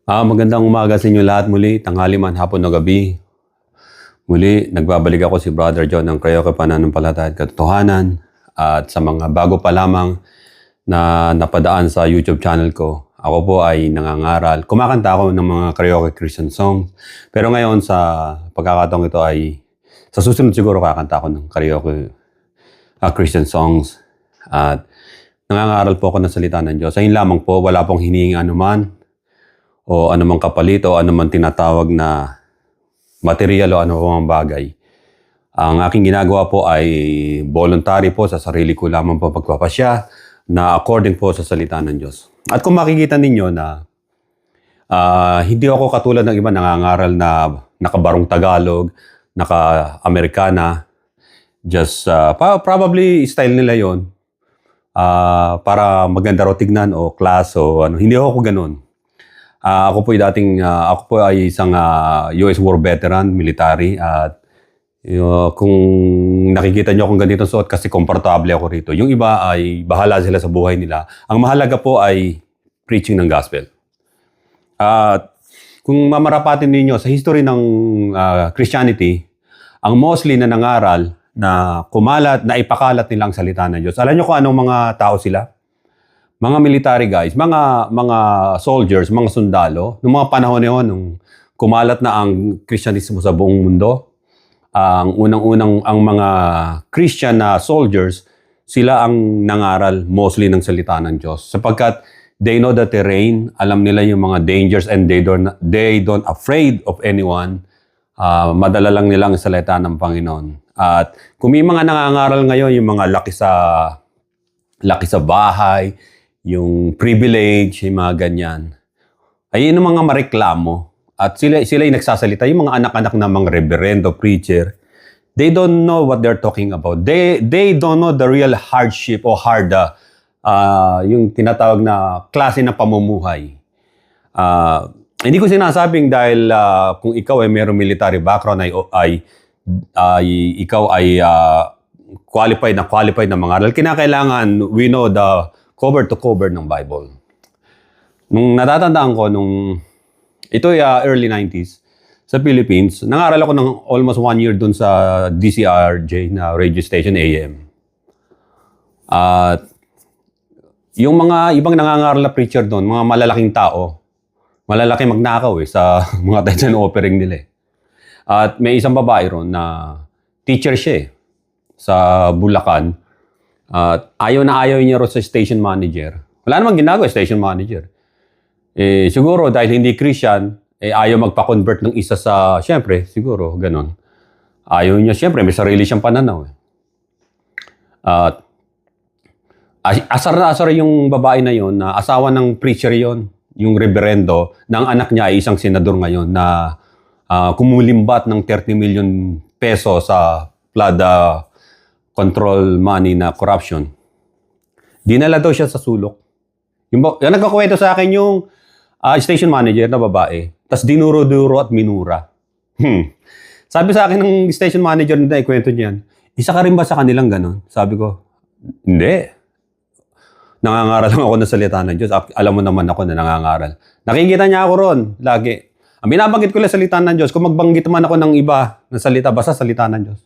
Magandang umaga sa inyo lahat muli, tanghali man, hapon o gabi. Muli, nagbabalik ako si Brother John ng Creoke Pananampalataya at Katotohanan. At sa mga bago pa lamang na napadaan sa YouTube channel ko, ako po ay nangangaral. Kumakanta ako ng mga Creoke Christian songs. Pero ngayon sa pagkakataong ito ay, sa susunod siguro kakanta ako ng Creoke Christian songs. At nangangaral po ako ng salita ng Diyos. Ayun lamang po, wala pong hinihingi anuman o anumang kapalit o anumang tinatawag na material o anumang bagay. Ang aking ginagawa po ay voluntary po, sa sarili ko lamang po pagpapasya na according po sa salita ng Diyos. At kung makikita ninyo na hindi ako katulad ng iba nangangaral na nakabarong Tagalog, naka-Amerikana, just probably style nila yon para maganda raw tignan o class o ano. Hindi ako ganun. Ako po ay isang US War veteran, military, at kung nakikita nyo akong ganito suot kasi komportable ako rito. Yung iba ay bahala sila sa buhay nila. Ang mahalaga po ay preaching ng gospel. At kung mamarapatin ninyo sa history ng Christianity, ang mostly na nangaral na kumalat, na ipakalat nilang salita ng Diyos. Alam nyo kung anong mga tao sila? Mga military guys, mga soldiers, mga sundalo, noong mga panahon na yun, nung kumalat na ang Kristyanismo sa buong mundo, ang unang-unang ang mga Christian na soldiers, sila ang nangaral mostly ng salita ng Diyos. Sapagkat they know the terrain, alam nila yung mga dangers, and they don't afraid of anyone. Madala lang nilang salita ng Panginoon. At kung may mga nangangaral ngayon, yung mga laki sa bahay, yung privilege, yung mga ganyan, ay yun ang mga mareklamo. At sila yung nagsasalita, yung mga anak-anak ng mga reverendo, preacher, they don't know what they're talking about. They don't know the real hardship o yung tinatawag na klase ng pamumuhay. Hindi ko sinasabing dahil kung ikaw ay mayroong military background ay ikaw ay qualified na mangaral. Kinakailangan we know the cover to cover ng Bible. Nung natatandaan ko, ito ay early 90s, sa Philippines, nangaral ako ng almost 1 year dun sa DCRJ na radio station AM. At yung mga ibang nangangaral na preacher doon, mga malalaking tao, malalaking magnakaw sa mga times and offering nila. At may isang babae ron na teacher siya sa Bulacan. At ayaw niya ron sa station manager. Wala namang ginagawa station manager. Siguro dahil hindi Christian, ayaw magpa-convert ng isa sa, syempre, siguro, ganun. Ayaw niya, syempre, may sarili siyang pananaw. At asar na asar yung babae na yon, na asawa ng preacher yon, yung reverendo, ng anak niya ay isang senador ngayon na kumulimbat ng 30 million peso sa flood control money na corruption. Dinala daw siya sa sulok. Yung nagkakwento sa akin yung station manager na babae. Tapos dinuro-duro at minura. Sabi sa akin ng station manager na ikwento niyan, isa ka rin ba sa kanilang ganun? Sabi ko, hindi. Nangangaral lang ako ng salita ng Diyos. Alam mo naman ako na nangangaral. Nakikita niya ako ron, lagi. Ang binabanggit ko lang salita ng Diyos, kung magbanggit man ako ng iba na salita, basta salita ng Diyos.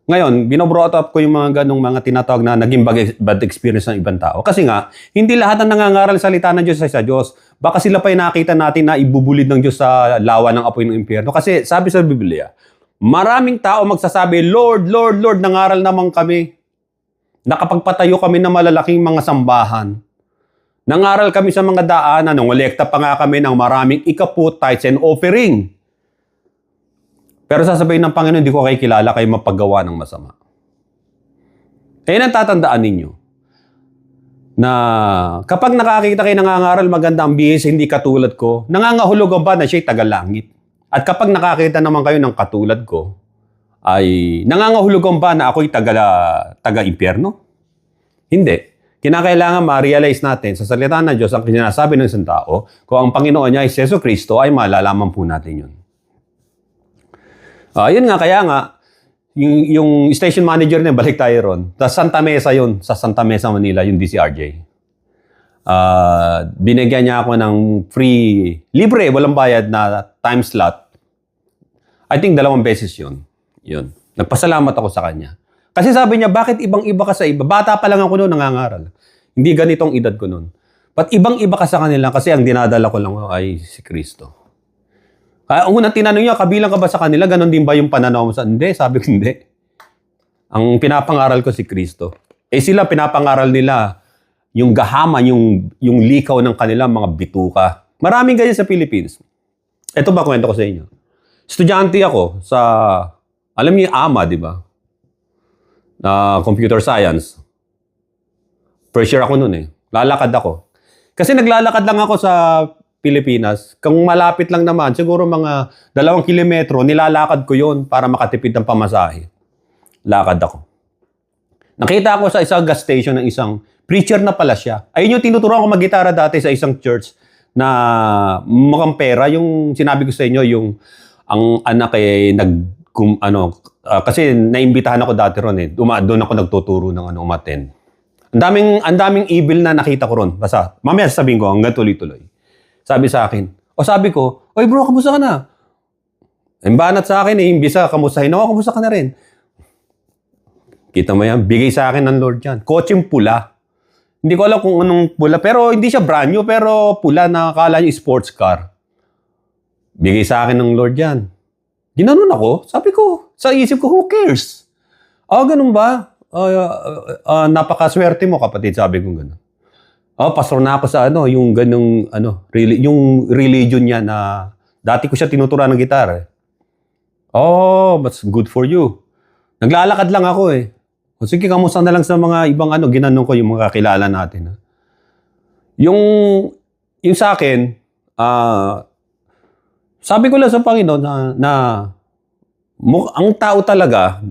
Ngayon, binobrought up ko yung mga ganong mga tinatawag na naging bad experience ng ibang tao. Kasi nga, hindi lahat ng nangangaral salita ng Diyos ay sa Diyos. Baka sila pa yung nakita natin na ibubulid ng Diyos sa lawa ng apoy ng impyerno. Kasi sabi sa Biblia, maraming tao magsasabi, Lord, Lord, Lord, nangaral naman kami. Nakapagpatayo kami ng malalaking mga sambahan. Nangaral kami sa mga daanan. Nangolekta pa nga kami ng maraming ikaput, tithes, and offering. Pero sasabihin ng Panginoon, hindi ko kayo kilala, kayo mapagawa ng masama. Kaya natatandaan ninyo na kapag nakakita kayo nangangaral maganda ang bihis, hindi katulad ko, nangangahulugan ba na siya'y tagalangit? At kapag nakakita naman kayo ng katulad ko, ay nangangahulugan ba na ako'y taga-impyerno? Hindi. Kinakailangan ma-realize natin sa salita ng Diyos ang sinasabi ng isang tao, kung ang Panginoon niya ay Jesu Kristo, ay malalaman po natin yun. Yun nga, kaya nga, yung station manager niya, balik tayo ron. Sa Santa Mesa yun, sa Santa Mesa, Manila, yung DCRJ. Binigyan niya ako ng free, libre, walang bayad na time slot. I think 2 beses yun. Yun. Nagpasalamat ako sa kanya. Kasi sabi niya, bakit ibang-iba ka sa iba? Bata pa lang ako noon, nangangaral. Hindi ganitong edad ko noon. But ibang-iba ka sa kanila kasi ang dinadala ko lang ay si Kristo. Kaya ang unang tinanong niya, kabilang ka ba sa kanila? Ganon din ba yung pananaw mo sa... Hindi, sabi ko hindi. Ang pinapangaral ko si Kristo. Sila pinapangaral nila yung gahaman, yung likaw ng kanilang mga bituka. Maraming ganyan sa Philippines. Ito ba kwento ko sa inyo? Estudyante ako sa... Alam niyo yung AMA, di ba? Computer Science. First year ako noon eh. Lalakad ako. Kasi naglalakad lang ako sa Pilipinas. Kung malapit lang naman, siguro mga 2 kilometro, nilalakad ko yon para makatipid ng pamasahe. Lakad ako. Nakita ako sa isang gas station ng isang preacher na pala siya. Ayun yung tinuturuan ko mag-gitara dati sa isang church na mukhang pera. Yung sinabi ko sa inyo, yung ang anak ay kasi naimbitahan ako dati ron eh. Doon ako nagtuturo ng umaten. Ang daming evil na nakita ko ron. Basta, mamaya sabihin ko, hanggang tuloy-tuloy. Sabi sa akin. Sabi ko, oy bro, kamusta ka na? Imbanat sa akin eh, imbisa, kamustahin ako, kamusta ka na rin? Kita mo yan, bigay sa akin ng Lord yan. Kotseng pula. Hindi ko alam kung anong pula, pero hindi siya brand new, pero pula na akala niyo sports car. Bigay sa akin ng Lord yan. Ginanon ako, sabi ko, sa isip ko, who cares? Ganun ba? Napakaswerte mo, kapatid, sabi ko gano'n. Pastor na ako sa yung ganung yung religion niya na dati ko siya tinuturuan ng gitara. That's good for you. Naglalakad lang ako eh. Sige, kamusta na lang sa mga ibang ginanong ko yung mga kakilala natin. Yung sa akin, sabi ko lang sa Panginoon na ang tao talaga,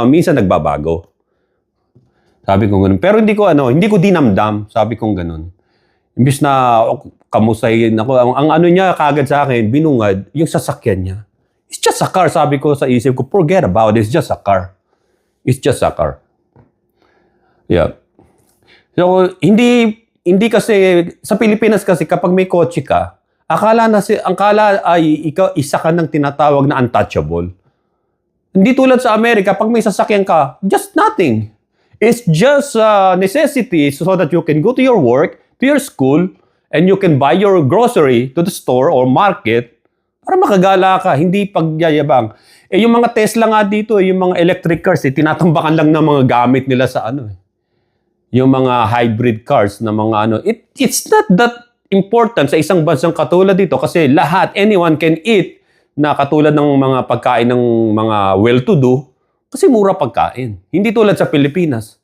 minsan nagbabago. Sabi ko ganun. Pero hindi ko dinamdam. Sabi ko ganun. Imbis na kamustahin ako, ang niya kagad sa akin, binungad, yung sasakyan niya. It's just a car, sabi ko sa isip ko. Forget about it. It's just a car. It's just a car. Yeah. So, hindi kasi, sa Pilipinas kasi, kapag may kotse ka, akala ay ikaw isa ka ng tinatawag na untouchable. Hindi tulad sa Amerika, pag may sasakyan ka, just nothing. It's just a necessity so that you can go to your work, to your school, and you can buy your grocery to the store or market para makagala ka, hindi pagyayabang. Yung mga Tesla nga dito, yung mga electric cars, tinatambakan lang ng mga gamit nila sa yung mga hybrid cars na mga it's not that important sa isang bansang katulad dito kasi anyone can eat na katulad ng mga pagkain ng mga well-to-do. Kasi mura pagkain. Hindi tulad sa Pilipinas.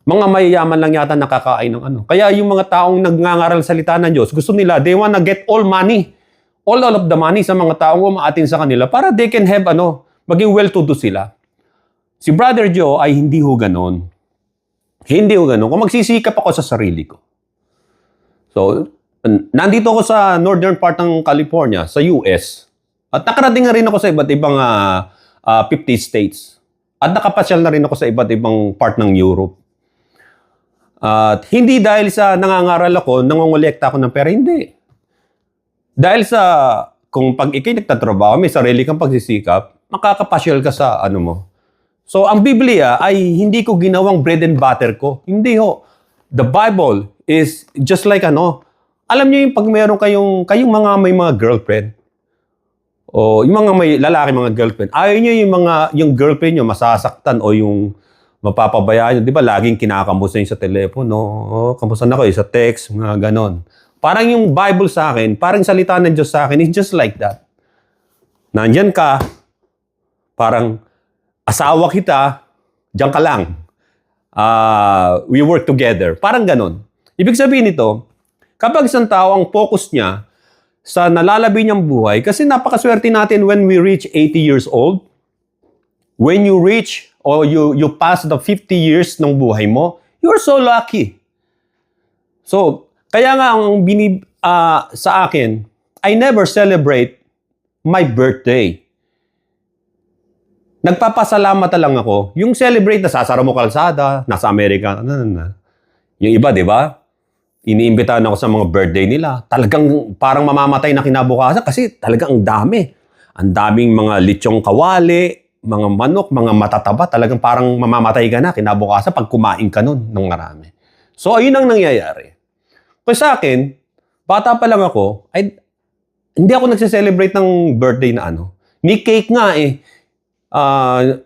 Mga mayayaman lang yata nakakain ng Kaya yung mga taong nagngangaral salita ng Diyos, gusto nila, they wanna get all money. All of the money sa mga taong umaatin sa kanila para they can have maging well-to-do sila. Si Brother Joe ay hindi ho ganon. Hindi ho ganon. Kung magsisikap ako sa sarili ko. So, nandito ako sa northern part ng California, sa US. At nakarating na rin ako sa iba't ibang 50 states. At nakapasyal na rin ako sa iba't ibang part ng Europe. At hindi dahil sa nangangaral ako, nangongolekta ako ng pera, hindi. Dahil sa, kung pag ikay nagtatrabaho, may sarili kang pagsisikap, makakapasyal ka sa mo. So, ang Biblia ay hindi ko ginawang bread and butter ko. Hindi ho. The Bible is just like alam niyo yung pag meron kayong mga may mga girlfriend, o yung mga may lalaki mga girlfriend, ayaw nyo yung girlfriend nyo masasaktan o yung mapapabayaan nyo. Di ba laging kinakamusta nyo sa telepono, kamusta na kayo sa text, mga ganon. Parang yung Bible sa akin, parang salita ng Diyos sa akin, it's just like that. Nandyan ka, parang asawa kita, diyan ka lang. We work together. Parang ganon. Ibig sabihin nito, kapag isang tao ang focus niya sa nalalabi niyang buhay, kasi napakaswerte natin when we reach 80 years old, when you reach or you pass the 50 years ng buhay mo, you're so lucky. So, kaya nga ang sa akin, I never celebrate my birthday. Nagpapasalamat lang ako. Yung celebrate na sasara mo kalsada, nasa Amerika, yung iba, di ba? iniimbitahan ako sa mga birthday nila. Talagang parang mamamatay na kinabukasan kasi talagang ang dami. Ang daming mga lechong kawali, mga manok, mga matataba. Talagang parang mamamatay ka na kinabukasan pag kumain ka nun ng marami. So, ayun ang nangyayari. Kasi sa akin, bata pa lang ako, ay, hindi ako nagse-celebrate ng birthday na ano. May cake nga eh. Ang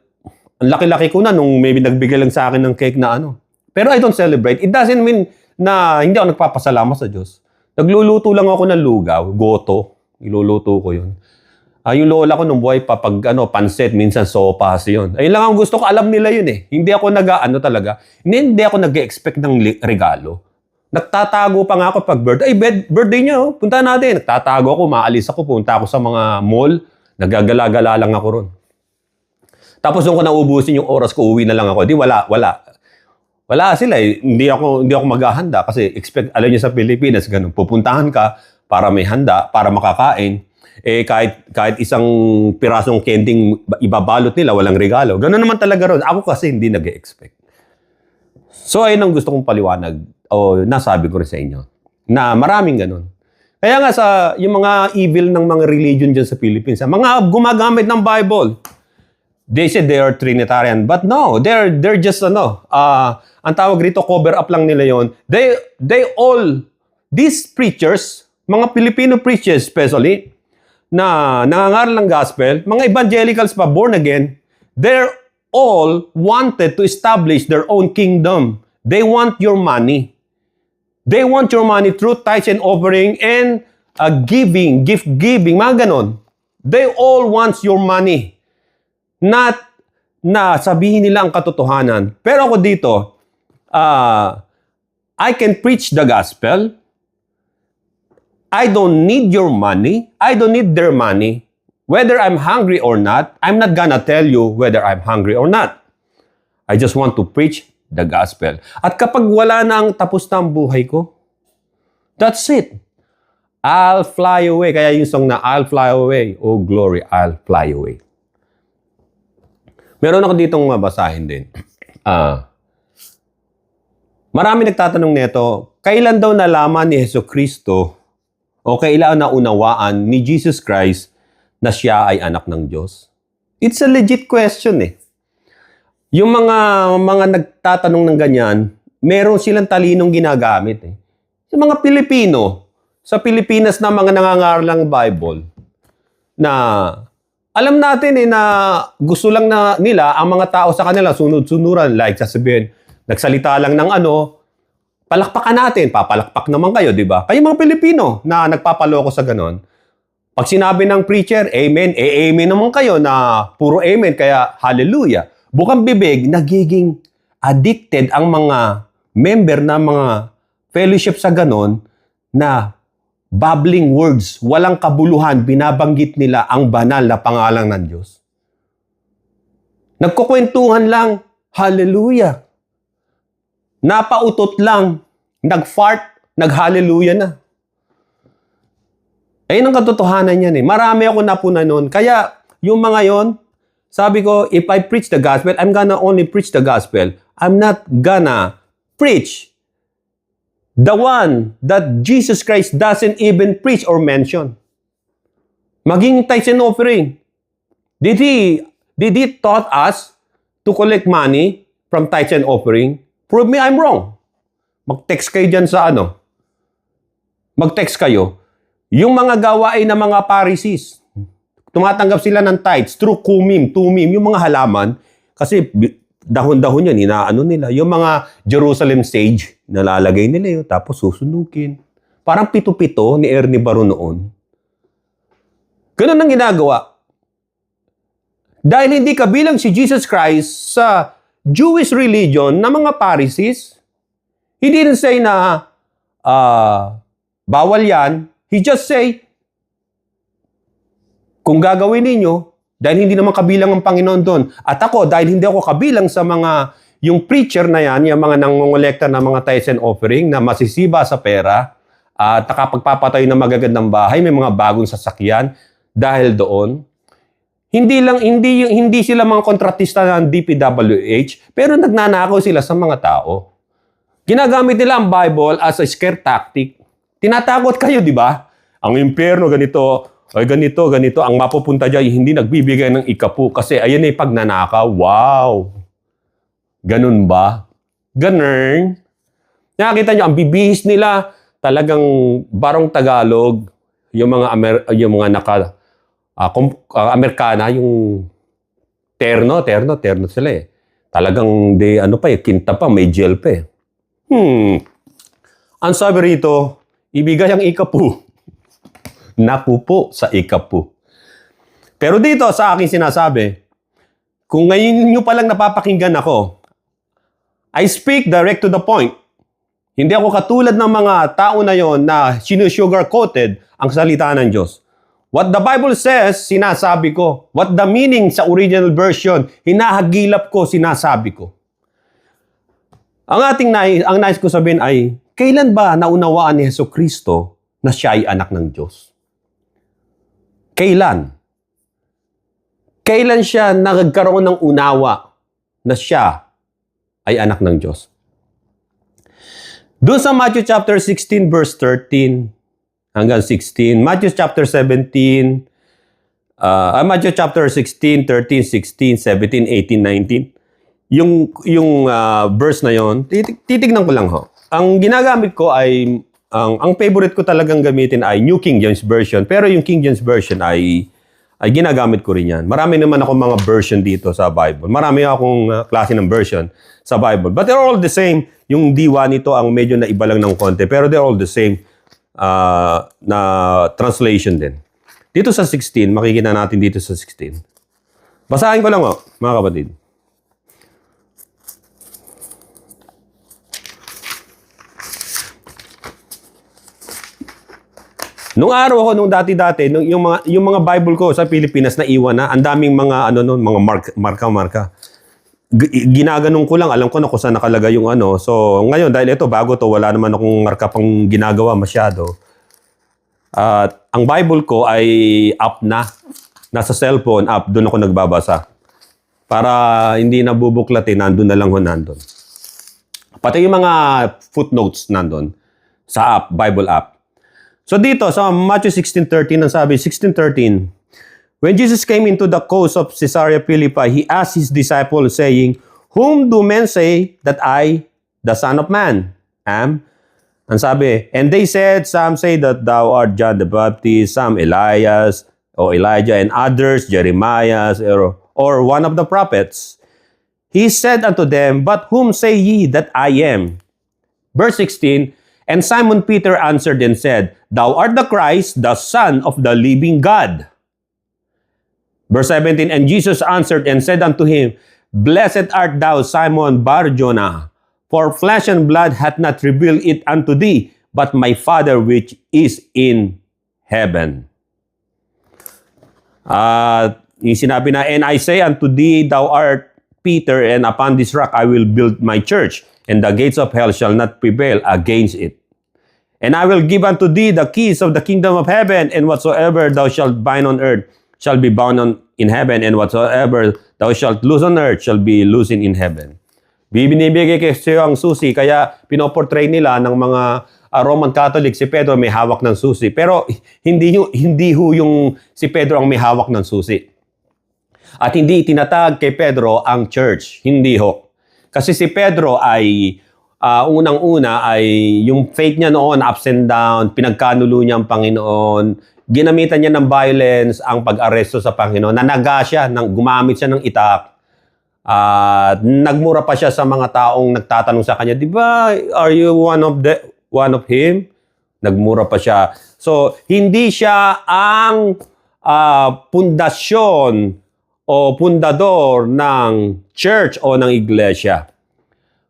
laki-laki ko na nung maybe nagbigay lang sa akin ng cake na ano. Pero I don't celebrate. It doesn't mean na hindi ako nagpapasalamat sa Diyos. Nagluluto lang ako ng lugaw, goto. Iluluto ko yun. Yung lola ko nung buhay pa, pag pansit, minsan sopas yun. Ayun lang ang gusto ko, alam nila yun eh. Hindi ako hindi ako nag-expect ng regalo. Nagtatago pa nga ako pag birthday. Birthday niya, punta natin. Nagtatago ako, maalis ako, punta ako sa mga mall. Nagagala-gala lang ako ron. Tapos nung ko naubusin yung oras ko, uwi na lang ako. Di wala. Wala sila eh. Hindi ako maghahanda kasi alam niyo sa Pilipinas, ganun. Pupuntahan ka para may handa, para makakain. Eh kahit isang pirasong kending ibabalot nila, walang regalo. Ganun naman talaga ron. Ako kasi hindi nag-expect. So ayun ang gusto kong paliwanag o nasabi ko rin sa inyo na maraming ganun. Kaya nga yung mga evil ng mga religion dyan sa Philippines, mga gumagamit ng Bible, they said they are Trinitarian. But no, they're just ang tawag rito, cover up lang nila yon. These preachers, mga Filipino preachers especially, na nangangaral ng gospel, mga evangelicals pa, born again, they're all wanted to establish their own kingdom. They want your money. They want your money through tithes and offering and gift giving, mga ganon. They all want your money. Not na sabihin nila ang katotohanan. Pero ako dito, I can preach the gospel. I don't need your money. I don't need their money. Whether I'm hungry or not, I'm not gonna tell you whether I'm hungry or not. I just want to preach the gospel. At kapag wala na ang tapos na ang buhay ko, that's it. I'll fly away. Kaya yung song na, I'll fly away. Oh glory, I'll fly away. Meron ako ditong mabasahin din. Marami nagtatanong nito, kailan daw nalaman ni Jesucristo o kailan naunawaan ni Jesus Christ na siya ay anak ng Diyos? It's a legit question eh. Yung mga nagtatanong ng ganyan, meron silang talinong ginagamit eh. Yung mga Pilipino, sa Pilipinas na mga nangangaral ng Bible, na alam natin eh na gusto lang na nila ang mga tao sa kanila sunod-sunuran, like sasabihin, nagsalita lang ng palakpakan natin, papalakpak naman kayo, di ba? Kayo mga Pilipino na nagpapaloko sa ganon. Pag sinabi ng preacher, amen, amen naman kayo na puro amen, kaya hallelujah. Bukang bibig, nagiging addicted ang mga member na mga fellowship sa ganon na babbling words, walang kabuluhan, binabanggit nila ang banal na pangalan ng Diyos. Nagkukwentuhan lang, hallelujah. Napautot lang, nag-fart, nag-hallelujah na. Ayun ang katotohanan yan eh. Marami ako napuna noon. Kaya yung mga yon, sabi ko, if I preach the gospel, I'm gonna only preach the gospel. I'm not gonna preach the one that Jesus Christ doesn't even preach or mention. Maging tithes and offering. Did he taught us to collect money from tithes and offering? Prove me I'm wrong. Mag-text kayo dyan sa Mag-text kayo. Yung mga gawain ng mga Pharisees, tumatanggap sila ng tithes through tumim, yung mga halaman, kasi dahon-dahon yan, inaano nila. Yung mga Jerusalem sage, nalalagay nila yun, tapos susunukin. Parang pito-pito ni Ernie Baro noon. Ganun ang ginagawa. Dahil hindi kabilang si Jesus Christ sa Jewish religion na mga Pharisees, he didn't say na bawal yan. He just say, kung gagawin ninyo, dahil hindi naman kabilang ang Panginoon doon. At ako, dahil hindi ako kabilang sa yung preacher na yan, yung mga nangongolekta ng mga tithes and offering na masisiba sa pera at nakapagpapatayo ng magagandang bahay, may mga bagong sasakyan dahil doon. Hindi sila mga kontratista ng DPWH, pero nagnanakaw sila sa mga tao. Ginagamit nila ang Bible as a scare tactic. Tinatakot kayo, di ba? Ang impyerno ganito, ay ganito. Ang mapupunta dyan, hindi nagbibigay ng ikapu. Kasi ayan ay pagnanakaw. Wow! Ganun ba? Ganun. Nakakita nyo, ang bibihis nila, talagang barong Tagalog, yung mga Amerikana, yung terno sila eh. Talagang kinta pa, may gel pa eh. Ang sabi rito, ibigay ang ikapu. Naku po sa ikapu. Pero dito sa akin sinasabi, kung ngayon nyo palang napapakinggan ako, I speak direct to the point. Hindi ako katulad ng mga tao na yon na sinusugar-coated ang salita ng Diyos. What the Bible says, sinasabi ko. What the meaning sa original version, hinahagilap ko, sinasabi ko. Ang nais ko sabihin ay, kailan ba naunawaan ni Jesucristo na siya ay anak ng Diyos? Kailan? Kailan siya nagkaroon ng unawa na siya ay anak ng Diyos? Doon sa Matthew chapter 16 verse 13 hanggang 16, Matthew chapter 17, Matthew chapter 16, 13, 16, 17, 18, 19, yung verse na yon, titignan ko lang ho. Ang ginagamit ko ay, ang favorite ko talagang gamitin ay New King James Version. Pero yung King James Version ay ginagamit ko rin yan. Marami naman akong mga version dito sa Bible. Marami akong klase ng version sa Bible. But they're all the same. Yung diwa nito ang medyo na iba lang ng konti. Pero they're all the same na translation din. Dito sa 16, makikita natin dito sa 16. Basahin ko lang mga kapatid. Nung araw ko, nung dati-dati, yung mga Bible ko sa Pilipinas na iwan na, ang daming mga mga marka-marka. Ginaganong ko lang, alam ko na kung saan nakalagay yung So, ngayon, dahil ito, bago to, wala naman akong marka pang ginagawa masyado. At ang Bible ko ay app na. Nasa cellphone app, doon ako nagbabasa. Para hindi nabubuklatin, nandun na lang nandun. Pati yung mga footnotes nandun sa app, Bible app. So dito, sa Matthew 16:13, ang sabi, 16:13, when Jesus came into the coast of Caesarea Philippi, he asked his disciples, saying, whom do men say that I, the Son of Man, am? Ang sabi, and they said, some say that thou art John the Baptist, some Elias, or Elijah, and others, Jeremiah, or one of the prophets. He said unto them, but whom say ye that I am? Verse 16, and Simon Peter answered and said, thou art the Christ, the Son of the living God. Verse 17, and Jesus answered and said unto him, blessed art thou, Simon Bar-Jonah, for flesh and blood hath not revealed it unto thee, but my Father which is in heaven. Yung sinabi na, and I say unto thee, thou art Peter, and upon this rock I will build my church, and the gates of hell shall not prevail against it. And I will give unto thee the keys of the kingdom of heaven, and whatsoever thou shalt bind on earth shall be bound in heaven, and whatsoever thou shalt loose on earth shall be loosened in heaven. Binibigay kasi ang susi, kaya pinoportray nila ng mga Roman Catholic, si Pedro may hawak ng susi. Pero hindi yung si Pedro ang may hawak ng susi. At hindi tinatag kay Pedro ang church. Hindi ho. Kasi si Pedro ay unang-una ay yung faith niya noon, ups and down, pinagkanulo niya ang Panginoon, ginamitan niya ng violence ang pag-aresto sa Panginoon, nanaga siya, gumamit siya ng itak, nagmura pa siya sa mga taong nagtatanong sa kanya, di ba, are you one of him? Nagmura pa siya. So, hindi siya ang pundasyon o pundador ng church o ng iglesia.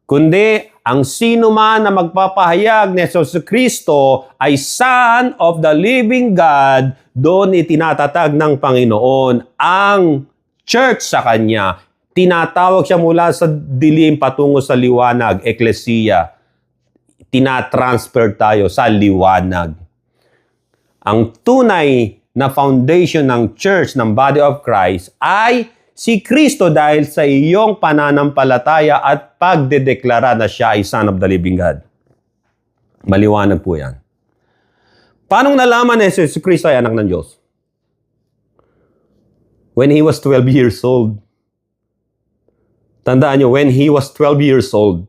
Kundi, ang sino man na magpapahayag ni Jesucristo ay Son of the Living God, doon itinatatag ng Panginoon ang church sa Kanya. Tinatawag siya mula sa dilim patungo sa liwanag, eklesiya. Tinatransfer tayo sa liwanag. Ang tunay na foundation ng church, ng body of Christ, ay si Kristo dahil sa iyong pananampalataya at pagdedeklara na siya ay Son of the Living God. Maliwanag po yan. Paano nalaman na si Kristo ay anak ng Diyos? When He was 12 years old. Tandaan nyo, when He was 12 years old,